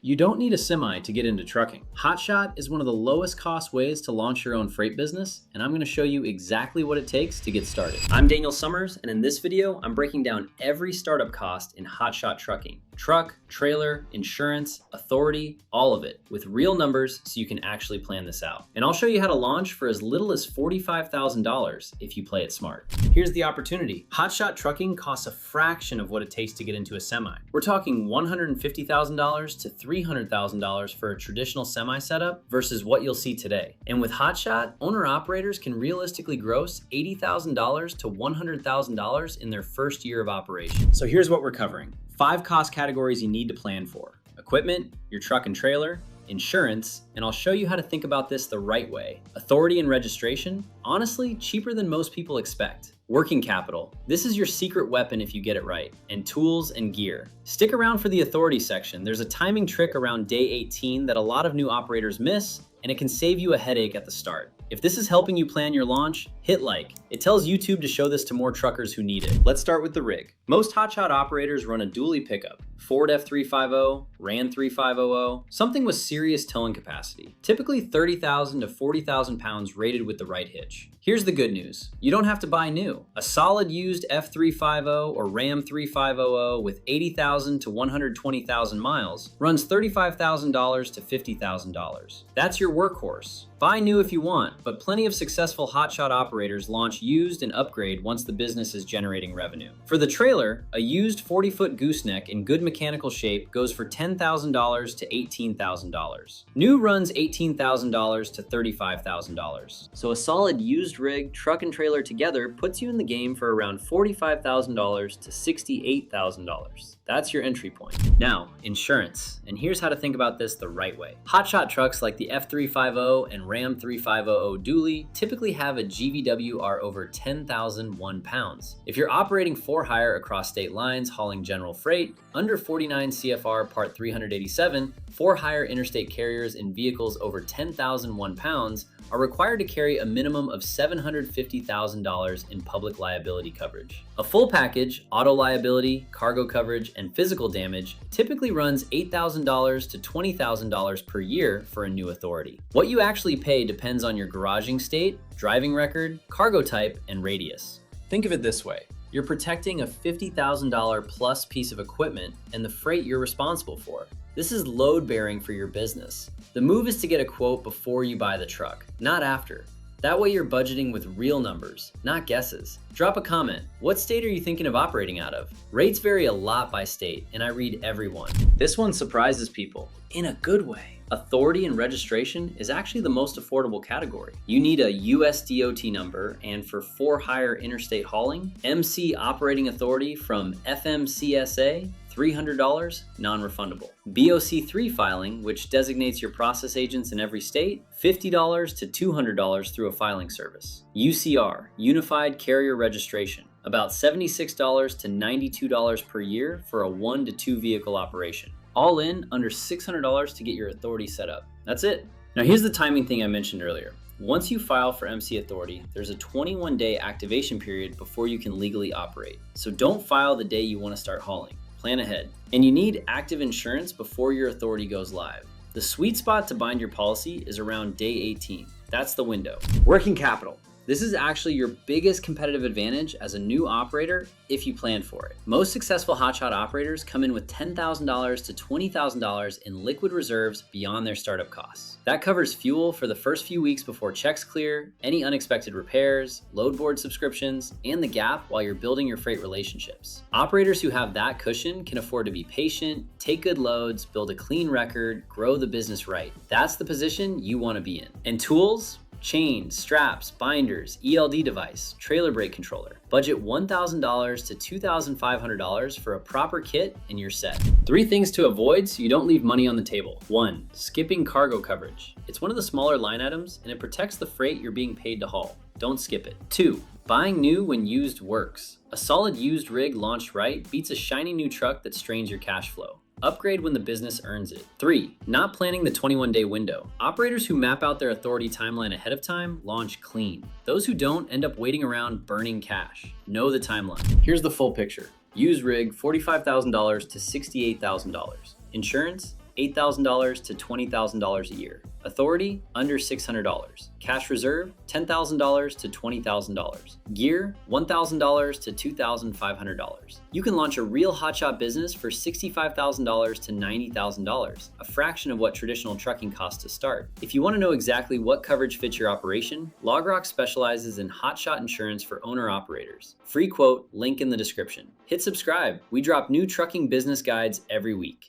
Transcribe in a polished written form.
You don't need a semi to get into trucking. Hotshot is one of the lowest cost ways to launch your own freight business, and I'm going to show you exactly what it takes to get started. I'm Daniel Summers, and in this video, I'm breaking down every startup cost in Hotshot trucking. Truck, trailer, insurance, authority, all of it, with real numbers so you can actually plan this out. And I'll show you how to launch for as little as $45,000 if you play it smart. Here's the opportunity. Hotshot trucking costs a fraction of what it takes to get into a semi. We're talking $150,000 to $300,000 for a traditional semi setup versus what you'll see today. And with Hotshot, owner-operators can realistically gross $80,000 to $100,000 in their first year of operation. So here's what we're covering. 5 cost categories you need to plan for: equipment, your truck and trailer, insurance, and I'll show you how to think about this the right way. Authority and registration, honestly, cheaper than most people expect. Working capital, this is your secret weapon if you get it right, and tools and gear. Stick around for the authority section. There's a timing trick around day 18 that a lot of new operators miss, and it can save you a headache at the start. If this is helping you plan your launch, hit like. It tells YouTube to show this to more truckers who need it. Let's start with the rig. Most Hotshot operators run a dually pickup, Ford F350, Ram 3500, something with serious towing capacity, typically 30,000 to 40,000 pounds rated with the right hitch. Here's the good news. You don't have to buy new. A solid used F350 or Ram 3500 with 80,000 to 120,000 miles runs $35,000 to $50,000. That's your workhorse. Buy new if you want, but plenty of successful Hotshot operators launch used and upgrade once the business is generating revenue. For the trailer, a used 40-foot gooseneck in good mechanical shape goes for $10,000 to $18,000. New runs $18,000 to $35,000. So a solid used rig, truck and trailer together puts you in the game for around $45,000 to $68,000. That's your entry point. Now, insurance. And here's how to think about this the right way. Hotshot trucks like the F350 and Ram 3500 dually typically have a GVWR over 10,001 pounds. If you're operating for hire across state lines hauling general freight, under 49 CFR Part 387, for hire interstate carriers in vehicles over 10,001 pounds are required to carry a minimum of $750,000 in public liability coverage. A full package, auto liability, cargo coverage, and physical damage typically runs $8,000 to $20,000 per year for a new authority. What you actually pay depends on your garaging state, driving record, cargo type, and radius. Think of it this way. You're protecting a $50,000 plus piece of equipment and the freight you're responsible for. This is load bearing for your business. The move is to get a quote before you buy the truck, not after. That way you're budgeting with real numbers, not guesses. Drop a comment. What state are you thinking of operating out of? Rates vary a lot by state, and I read every one. This one surprises people, in a good way. Authority and registration is actually the most affordable category. You need a US DOT number, and for for-hire interstate hauling, MC operating authority from FMCSA, $300, non-refundable. BOC3 filing, which designates your process agents in every state, $50 to $200 through a filing service. UCR, Unified Carrier Registration, about $76 to $92 per year for a 1 to 2 vehicle operation. All in, under $600 to get your authority set up. That's it. Now here's the timing thing I mentioned earlier. Once you file for MC authority, there's a 21-day activation period before you can legally operate. So don't file the day you want to start hauling. Plan ahead. And you need active insurance before your authority goes live. The sweet spot to bind your policy is around day 18. That's the window. Working capital. This is actually your biggest competitive advantage as a new operator if you plan for it. Most successful Hotshot operators come in with $10,000 to $20,000 in liquid reserves beyond their startup costs. That covers fuel for the first few weeks before checks clear, any unexpected repairs, load board subscriptions, and the gap while you're building your freight relationships. Operators who have that cushion can afford to be patient, take good loads, build a clean record, grow the business right. That's the position you want to be in. And tools? Chains, straps, binders, ELD device, trailer brake controller. Budget $1,000 to $2,500 for a proper kit and you're set. 3 things to avoid so you don't leave money on the table. 1. Skipping cargo coverage. It's one of the smaller line items and it protects the freight you're being paid to haul. Don't skip it. 2. Buying new when used works. A solid used rig launched right beats a shiny new truck that strains your cash flow. Upgrade when the business earns it. 3. Not planning the 21-day window. Operators who map out their authority timeline ahead of time launch clean. Those who don't end up waiting around burning cash. Know the timeline. Here's the full picture. Used rig, $45,000 to $68,000. Insurance, $8,000 to $20,000 a year. Authority, under $600. Cash reserve, $10,000 to $20,000. Gear, $1,000 to $2,500. You can launch a real hotshot business for $65,000 to $90,000, a fraction of what traditional trucking costs to start. If you want to know exactly what coverage fits your operation, LogRock specializes in hotshot insurance for owner-operators. Free quote, link in the description. Hit subscribe. We drop new trucking business guides every week.